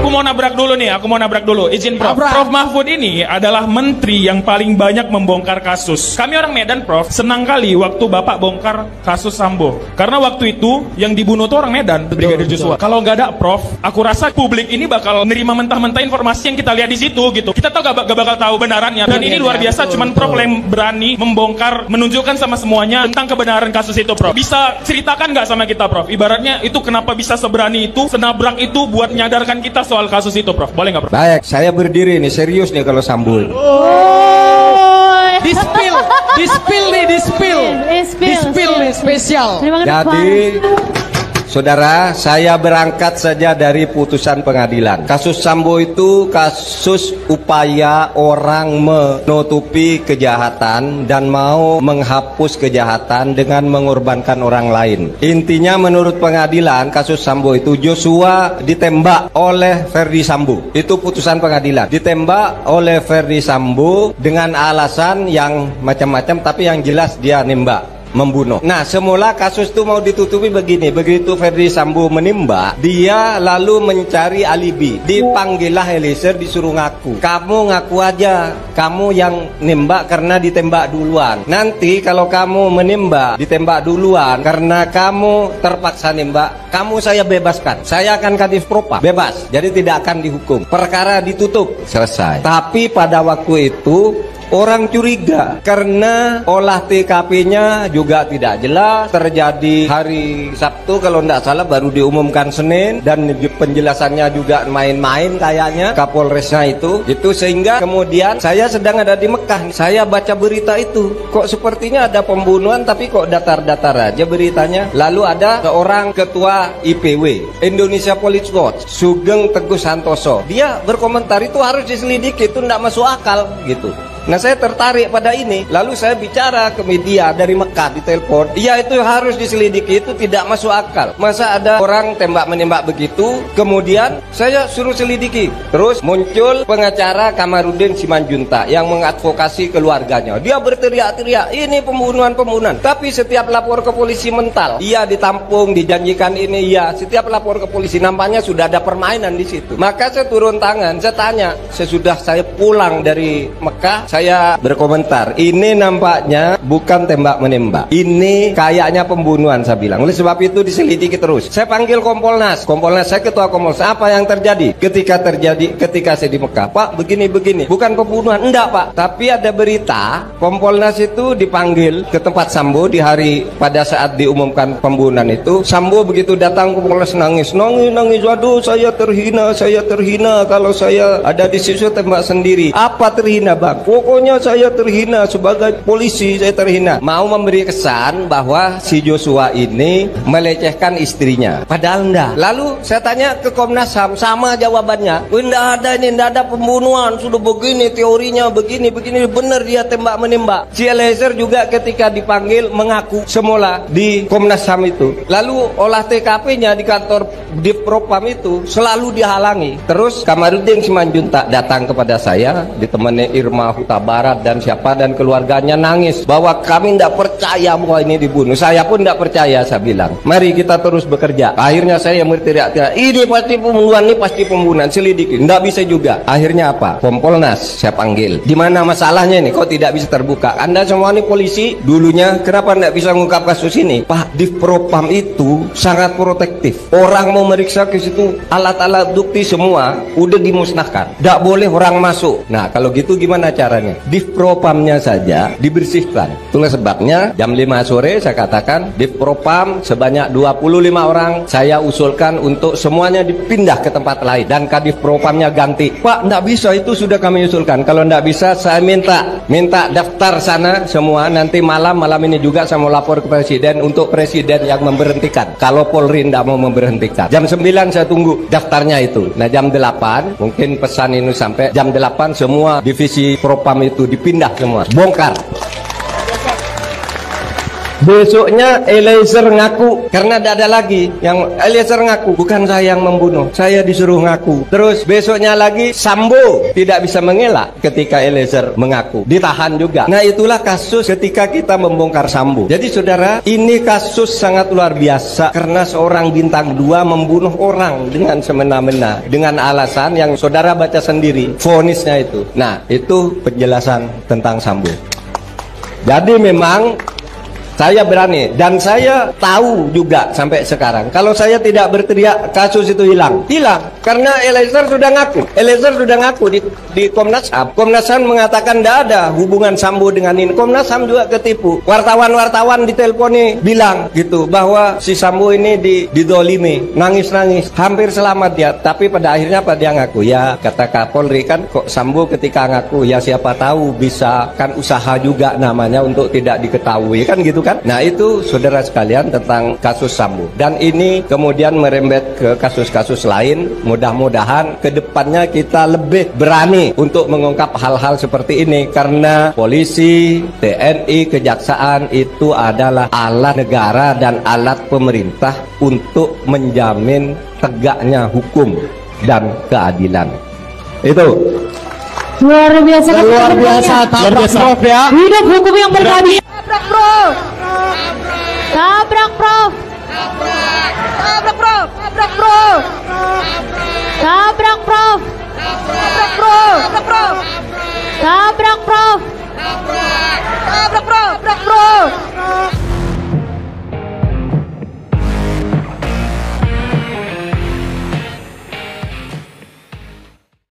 mau nabrak dulu nih, aku mau nabrak dulu. Izin Prof. Prof Mahfud ini adalah menteri yang paling banyak membongkar kasus. Kami orang Medan, Prof, senang kali waktu Bapak bongkar kasus Sambo. Karena waktu itu yang dibunuh tuh orang Medan, Brigadir Joshua. Kalau nggak ada Prof, aku rasa publik ini bakal nerima mentah-mentah informasi yang kita lihat di situ gitu. Kita tahu gak bakal tahu benarannya. Dan ini luar biasa, cuman Prof yang berani membongkar, menunjukkan sama semuanya tentang kebenaran kasus itu, Prof. Bisa ceritakan nggak sama kita, Prof? Ibaratnya itu kenapa bisa seberani itu, senabrak itu buat menyadarkan kita soal kasus itu, Prof. Boleh nggak, Prof? Baik, saya berdiri nih, serius nih kalau Sambo. Dispil nih spesial. Jadi, saudara, saya berangkat saja dari putusan pengadilan. Kasus Sambo itu kasus upaya orang menutupi kejahatan dan mau menghapus kejahatan dengan mengorbankan orang lain. Intinya menurut pengadilan, kasus Sambo itu Joshua ditembak oleh Ferdi Sambo. Itu putusan pengadilan. Ditembak oleh Ferdi Sambo dengan alasan yang macam-macam, tapi yang jelas dia nembak, membunuh. Nah, semula kasus itu mau ditutupi begini. Begitu Ferdi Sambo menembak, dia lalu mencari alibi. Dipanggillah Eliezer, disuruh ngaku. Kamu ngaku aja, kamu yang nembak karena ditembak duluan. Nanti kalau kamu menembak, ditembak duluan karena kamu terpaksa nembak, kamu saya bebaskan. Saya akan kadif propam, bebas. Jadi tidak akan dihukum. Perkara ditutup, selesai. Tapi pada waktu itu orang curiga karena olah TKP-nya juga tidak jelas. Terjadi hari Sabtu kalau tidak salah, baru diumumkan Senin, dan penjelasannya juga main-main kayaknya Kapolresnya itu sehingga kemudian saya sedang ada di Mekah, saya baca berita itu, kok sepertinya ada pembunuhan tapi kok datar-datar aja beritanya. Lalu ada seorang ketua IPW Indonesia Police Watch, Sugeng Teguh Santoso, dia berkomentar itu harus diselidiki, itu tidak masuk akal gitu. Nah, saya tertarik pada ini, lalu saya bicara ke media dari Mekah, ditelepon, iya itu harus diselidiki, itu tidak masuk akal. Masa ada orang tembak-menembak begitu, kemudian saya suruh selidiki. Terus muncul pengacara Kamarudin Simanjuntak yang mengadvokasi keluarganya. Dia berteriak-teriak, ini pembunuhan-pembunuhan. Tapi setiap lapor ke polisi mental, iya ditampung, dijanjikan ini, iya. Setiap lapor ke polisi, nampaknya sudah ada permainan di situ. Maka saya turun tangan, saya tanya, sesudah saya pulang dari Mekah, saya berkomentar, ini nampaknya bukan tembak-menembak, ini kayaknya pembunuhan, saya bilang. Oleh sebab itu diselidiki terus. Saya panggil Kompolnas, saya ketua Kompolnas, apa yang terjadi? Ketika saya di Mekah, Pak, begini-begini, bukan pembunuhan, enggak Pak, tapi ada berita Kompolnas itu dipanggil ke tempat Sambo di hari pada saat diumumkan pembunuhan itu. Sambo begitu datang ke Kompolnas nangis, waduh saya terhina kalau saya ada di situ tembak sendiri. Apa terhina, Bang? Pokoknya saya terhina sebagai polisi, saya terhina. Mau memberi kesan bahwa si Joshua ini melecehkan istrinya, padahal enggak. Lalu saya tanya ke Komnas HAM, sama jawabannya, enggak ada pembunuhan, sudah begini teorinya, begini benar dia tembak-menembak. Si Eliezer juga ketika dipanggil mengaku semula di Komnas HAM itu. Lalu olah TKP-nya di kantor Divpropam itu selalu dihalangi. Terus Kamarudin Simanjuntak datang kepada saya ditemani Irma Huta Barat dan siapa, dan keluarganya nangis bahwa kami tidak percaya bahwa ini dibunuh. Saya pun tidak percaya, saya bilang mari kita terus bekerja. Akhirnya saya berteriak-teriak, ini pasti pembunuhan, ini pasti pembunuhan, selidiki. Tidak bisa juga. Akhirnya apa? Kompolnas saya panggil, di mana masalahnya ini, kok tidak bisa terbuka? Anda semua ini polisi dulunya, kenapa tidak bisa mengungkap kasus ini? Pak, Divpropam itu sangat protektif. Orang mau meriksa ke situ, alat-alat bukti semua udah dimusnahkan, tidak boleh orang masuk. Nah, kalau gitu gimana caranya? Divpropamnya saja dibersihkan. Itulah sebabnya jam 5 sore saya katakan Divpropam sebanyak 25 orang saya usulkan untuk semuanya dipindah ke tempat lain, dan Kadivpropamnya ganti. Pak, tidak bisa, itu sudah kami usulkan. Kalau tidak bisa, saya minta daftar sana semua. Nanti malam ini juga saya mau lapor ke Presiden untuk Presiden yang memberhentikan kalau Polri tidak mau memberhentikan. Jam 9 saya tunggu daftarnya itu. Nah, jam 8 mungkin pesan ini sampai jam 8 semua divisi Propam itu dipindah semua, bongkar. Besoknya Eliezer ngaku, karena tidak ada lagi yang Eliezer ngaku, bukan saya yang membunuh, saya disuruh ngaku. Terus besoknya lagi Sambo tidak bisa mengelak ketika Eliezer mengaku, ditahan juga. Nah itulah kasus ketika kita membongkar Sambo. Jadi saudara, ini kasus sangat luar biasa karena seorang bintang 2 membunuh orang dengan semena-mena dengan alasan yang saudara baca sendiri vonisnya itu. Nah itu penjelasan tentang Sambo. Jadi memang saya berani dan saya tahu juga sampai sekarang kalau saya tidak berteriak kasus itu hilang karena Eliezer sudah ngaku di Komnas HAM. Komnas HAM mengatakan tidak ada hubungan Sambo dengan ini. Komnas HAM juga ketipu. Wartawan diteleponi bilang gitu bahwa si Sambo ini didolimi, nangis hampir selamat dia, tapi pada akhirnya apa dia ngaku. Ya kata Kapolri kan, kok Sambo ketika ngaku ya siapa tahu bisa kan usaha juga namanya untuk tidak diketahui kan gitu kan. Nah itu saudara sekalian tentang kasus Sambo, dan ini kemudian merembet ke kasus-kasus lain. Mudah-mudahan kedepannya kita lebih berani untuk mengungkap hal-hal seperti ini, karena polisi, TNI, kejaksaan itu adalah alat negara dan alat pemerintah untuk menjamin tegaknya hukum dan keadilan. Itu luar biasa, Luar biasa, Prof ya. hidup hukum yang berkeadilan. Tabrak, Prof. Tabrak, Prof. Tabrak, Prof. Tabrak, Prof. Tabrak, Prof. Tabrak, Prof. Tabrak, Prof. Tabrak, Prof. Tabrak, Prof. Tabrak, Prof.